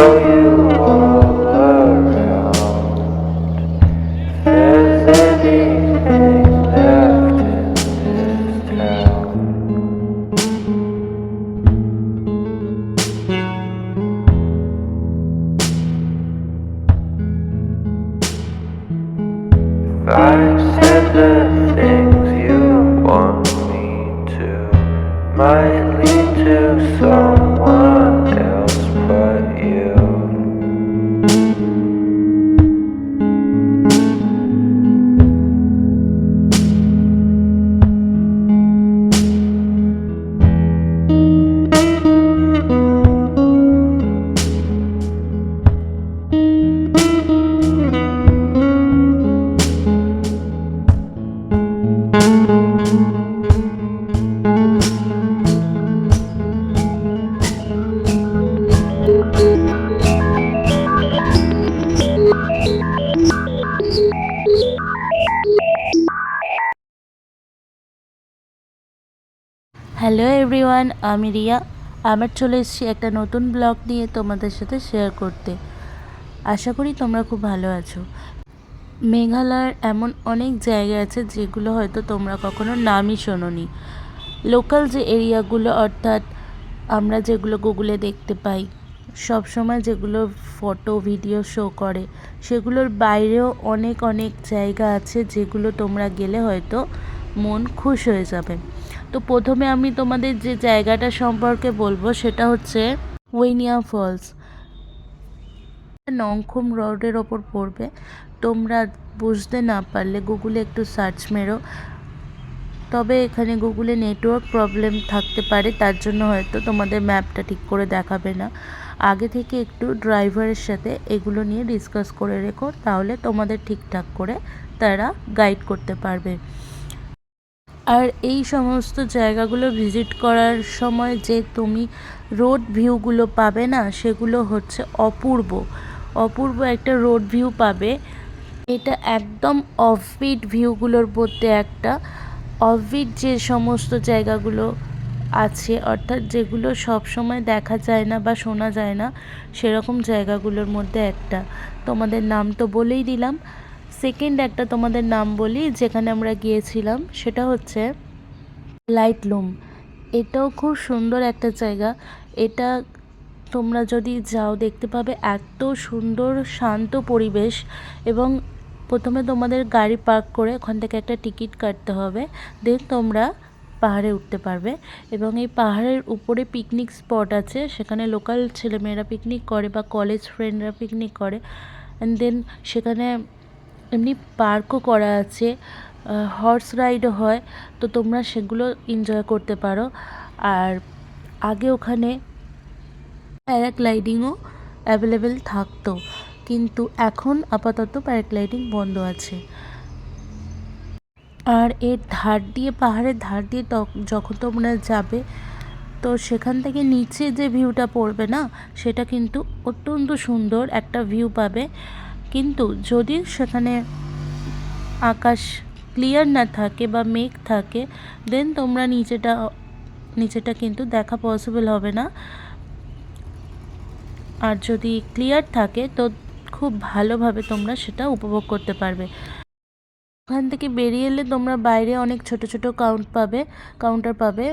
show you all around. If there's anything left in this town. If I said the things you want me to, might lead to someone else but you. Hello everyone, আমি রিয়া। আমার চলে এসেছি একটা নতুন blog নিয়ে তোমাদের সাথে share করতে। আশা করি তোমরা খুব ভালো আছো। মেঘালয়ের এমন অনেক জায়গা আছে যেগুলো হয়তো তোমরা কখনো নামই শোনোনি। লোকাল যে এরিয়াগুলো, অর্থাৎ আমরা যেগুলো গুগলে দেখতে পাই, সব সময় যেগুলো ফটো ভিডিও শো করে, সেগুলোর বাইরেও অনেক অনেক জায়গা আছে যেগুলো তোমরা গেলে হয়তো মন খুশ হয়ে যাবে। তো প্রথমে আমি তোমাদের যে জায়গাটা সম্পর্কে বলবো সেটা হচ্ছে ওয়েনিয়া ফলস। নংখুম রোডের ওপর পড়বে। তোমরা বুঝতে না পারলে গুগলে একটু সার্চ মেরো। তবে এখানে গুগলে নেটওয়ার্ক প্রবলেম থাকতে পারে, তার জন্য হয়তো তোমাদের ম্যাপটা ঠিক করে দেখাবে না। আগে থেকে একটু ড্রাইভারের সাথে এগুলো নিয়ে ডিসকাস করে রেখো, তাহলে তোমাদের ঠিকঠাক করে তারা গাইড করতে পারবে। আর এই সমস্ত জায়গাগুলো ভিজিট করার সময় যে তুমি রোড ভিউগুলো পাবে না, সেগুলো হচ্ছে অপূর্ব অপূর্ব একটা রোড ভিউ পাবে। এটা একদম অফবিট ভিউগুলোর মধ্যে একটা। অফবিট যে সমস্ত জায়গাগুলো আছে, অর্থাৎ যেগুলো সব সময় দেখা যায় না বা শোনা যায় না, সেরকম জায়গাগুলোর মধ্যে একটা। তোমাদের নাম তো বলেই দিলাম। সেকেন্ড একটা তোমাদের নাম বলি, যেখানে আমরা গিয়েছিলাম সেটা হচ্ছে লাইটলুম। এটাও খুব সুন্দর একটা জায়গা। এটা তোমরা যদি যাও দেখতে পাবে এত সুন্দর শান্ত পরিবেশ। এবং প্রথমে তোমাদের গাড়ি পার্ক করে ওখান থেকে একটা টিকিট কাটতে হবে, দেন তোমরা পাহাড়ে উঠতে পারবে। এবং এই পাহাড়ের উপরে পিকনিক স্পট আছে, সেখানে লোকাল ছেলেমেয়েরা পিকনিক করে বা কলেজ ফ্রেন্ডরা পিকনিক করে। অ্যান্ড দেন সেখানে এমনি পার্কও করা আছে, হর্স রাইডও হয়। তো তোমরা সেগুলো এনজয় করতে পারো। আর আগে ওখানে প্যারাগ্লাইডিংও অ্যাভেলেবেল থাকতো, কিন্তু এখন আপাতত প্যারাগ্লাইডিং বন্ধ আছে। আর এর ধার দিয়ে, পাহাড়ের ধার দিয়ে যখন তোমরা যাবে, তো সেখান থেকে নিচে যে ভিউটা পড়বে না, সেটা কিন্তু অত্যন্ত সুন্দর একটা ভিউ পাবে। কিন্তু যদি সেখানে আকাশ ক্লিয়ার না থাকে বা মেঘ থাকে, দেন তোমরা নিচেটা কিন্তু দেখা পসিবল হবে না। আর যদি ক্লিয়ার থাকে তো খুব ভালোভাবে তোমরা সেটা উপভোগ করতে পারবে। ওখান থেকে বেরিয়ে এলে তোমরা বাইরে অনেক ছোট ছোট কাউন্টার পাবে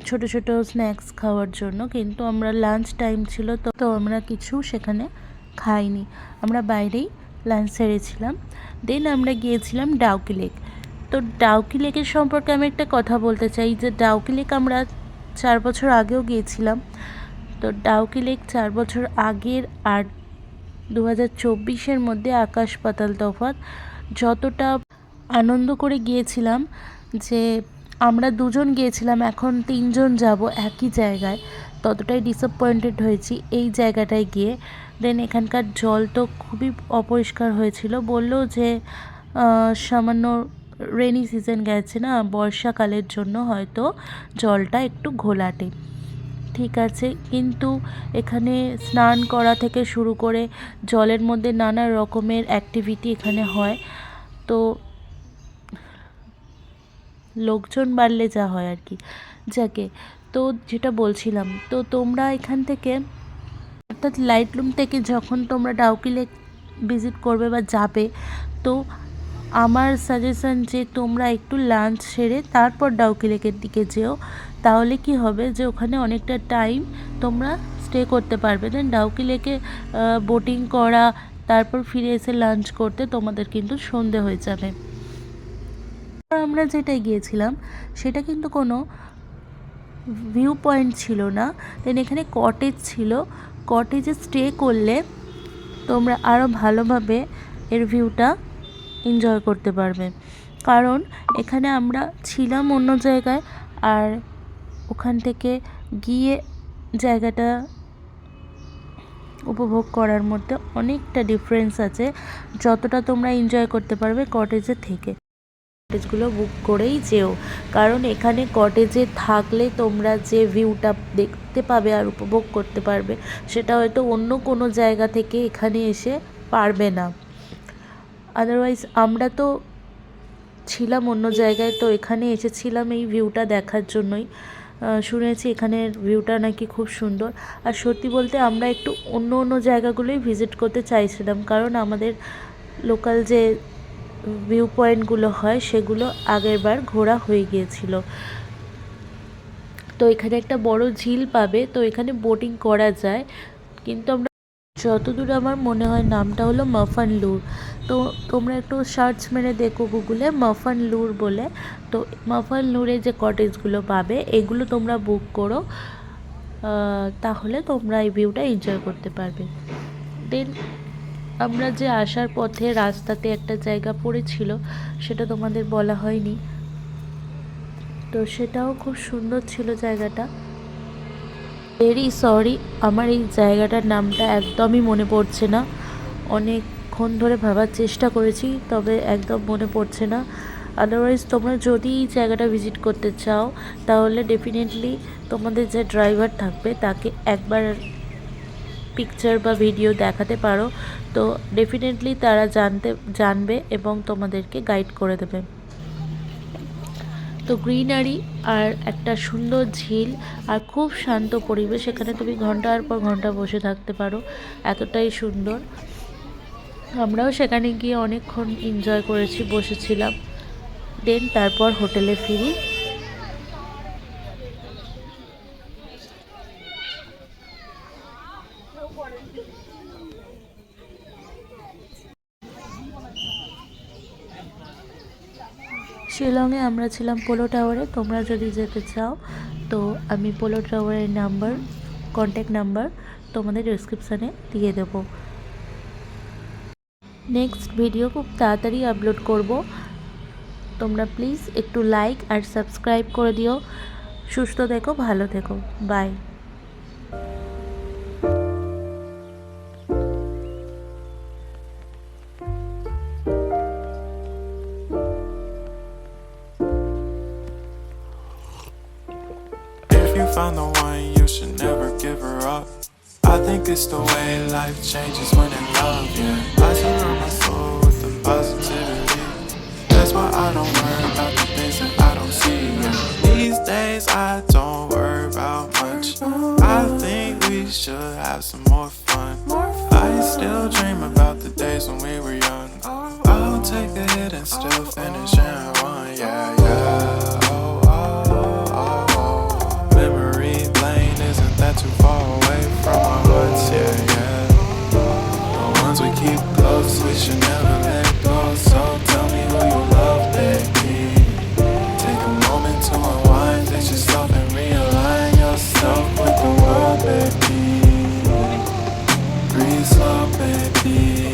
ছোট ছোট স্ন্যাক্স খাওয়ার জন্য। কিন্তু আমরা লাঞ্চ টাইম ছিল, তো আমরা কিছু সেখানে খাইনি, আমরা বাইরেই লাঞ্চ সেরেছিলাম। দেন আমরা গিয়েছিলাম ডাউকি লেক। তো ডাউকি লেকের সম্পর্কে আমি একটা কথা বলতে চাই, যে ডাউকি লেক আমরা 4 বছর আগেও গিয়েছিলাম। তো ডাউকি লেক 4 বছর আগের আর 2024-এর মধ্যে আকাশ পাতাল তফাৎ। যতটা আনন্দ করে গিয়েছিলাম, যে আমরা 2জন গিয়েছিলাম, এখন 3জন যাব একই জায়গায়, ততটাই ডিসঅ্যাপয়েন্টেড হয়েছি এই জায়গাটায় গিয়ে। দেন এখানকার জল তো খুবই অপরিষ্কার হয়েছিল। বললো যে সামান্য রেনি সিজন গেছে না, বর্ষাকালের জন্য হয়তো জলটা একটু ঘোলাটে। ঠিক আছে, কিন্তু এখানে স্নান করা থেকে শুরু করে জলের মধ্যে নানা রকমের অ্যাক্টিভিটি এখানে হয়। তো লোকজন বাড়লে যা হয় আর কি। যাকে তো যেটা বলছিলাম, তো তোমরা এখান থেকে অর্থাৎ লাইটলুম থেকে যখন তোমরা ডাউকি লেক ভিজিট করবে বা যাবে, তো আমার সাজেশন যে তোমরা একটু লাঞ্চ সেরে তারপর ডাউকি লেকের দিকে যেও। তাহলে কি হবে যে ওখানে অনেকটা টাইম তোমরা স্টে করতে পারবে। দেন ডাউকি লেকে বোটিং করা, তারপর ফিরে এসে লাঞ্চ করতে তোমাদের কিন্তু সন্ধে হয়ে যাবে। আমরা যেটাই গিয়েছিলাম সেটা কিন্তু কোনো ভিউ পয়েন্ট ছিল না। দেন এখানে কটেজ ছিল, কটেজে স্টে করলে তোমরা আরও ভালোভাবে এর ভিউটা এনজয় করতে পারবে। কারণ এখানে আমরা ছিলাম অন্য জায়গায়, আর ওখান থেকে গিয়ে জায়গাটা উপভোগ করার মধ্যে অনেকটা ডিফারেন্স আছে, যতটা তোমরা এনজয় করতে পারবে কটেজে থেকে। কটেজগুলো বুক করেই যেও, কারণ এখানে কটেজে থাকলে তোমরা যে ভিউটা দেখতে পাবে আর উপভোগ করতে পারবে সেটা হয়তো অন্য কোনো জায়গা থেকে এখানে এসে পারবে না। আদারওয়াইজ আমরা তো ছিলাম অন্য জায়গায়, তো এখানে এসেছিলাম এই ভিউটা দেখার জন্যই। শুনেছি এখানের ভিউটা নাকি খুব সুন্দর। আর সত্যি বলতে আমরা একটু অন্য অন্য জায়গাগুলোই ভিজিট করতে চাইছিলাম, কারণ আমাদের লোকাল যে ভিউ পয়েন্টগুলো হয় সেগুলো আগের বার ঘোরা হয়ে গিয়েছিল। তো এখানে একটা বড় ঝিল পাবে, তো এখানে বোটিং করা যায়। কিন্তু আমরা যতদূর আমার মনে হয় নামটা হলো মাফান লুর। তো তোমরা একটু সার্চ মেরে দেখো গুগলে মাফান লুর বলে। তো মাফান লুরে যে কটেজগুলো পাবে এগুলো তোমরা বুক করো, তাহলে তোমরা এই ভিউটা এনজয় করতে পারবে। দেন আমরা যে আসার পথে রাস্তাতে একটা জায়গা পড়েছিল সেটা তোমাদের বলা হয়নি, তো সেটাও খুব সুন্দর ছিল জায়গাটা। ভেরি সরি, আমার এই জায়গাটার নামটা একদমই মনে পড়ছে না। অনেকক্ষণ ধরে ভাবার চেষ্টা করেছি, তবে একদম মনে পড়ছে না। আদারওয়াইজ তোমরা যদি এই জায়গাটা ভিজিট করতে চাও তাহলে ডেফিনেটলি তোমাদের যে ড্রাইভার থাকবে তাকে একবার পিকচার বা ভিডিও দেখাতে পারো, তো ডেফিনেটলি তারা জানবে এবং তোমাদেরকে গাইড করে দেবে। তো গ্রিনারি আর একটা সুন্দর ঝিল আর খুব শান্ত পরিবেশ, এখানে তুমি ঘন্টার পর ঘন্টা বসে থাকতে পারো, এতটাই সুন্দর। আমরাও সেখানে গিয়ে অনেকক্ষণ এনজয় করেছি, বসেছিলাম। দেন তারপর হোটেলে ফিরি। শিলংয়ে আমরা ছিলাম পোলো টাওয়ারে। তোমরা যদি যেতে চাও তো আমি পোলো টাওয়ারের কন্ট্যাক্ট নাম্বার তোমাদের ডিসক্রিপশানে দিয়ে দেব। নেক্সট ভিডিও খুব তাড়াতাড়ি আপলোড করব, তোমরা প্লিজ একটু লাইক আর সাবস্ক্রাইব করে দিও। সুস্থ থেকো, ভালো থেকো, by. If you found the one, you should never give her up. I think it's the way life changes when in love, yeah. I surround my soul with the positivity. That's why I don't worry about the things that I don't see, yeah. These days I don't worry about much. I think we should have some more fun. I still dream about the days when we were young. I'll take a hit and still finish and run, yeah, yeah. Oh, oh, oh, oh. Memory lane isn't that too far away from our hearts, yeah, yeah. The ones we keep close, we should never let go. So tell me who you love, baby. Take a moment to unwind, fix yourself and realign yourself with the world, baby. Breathe slow, baby.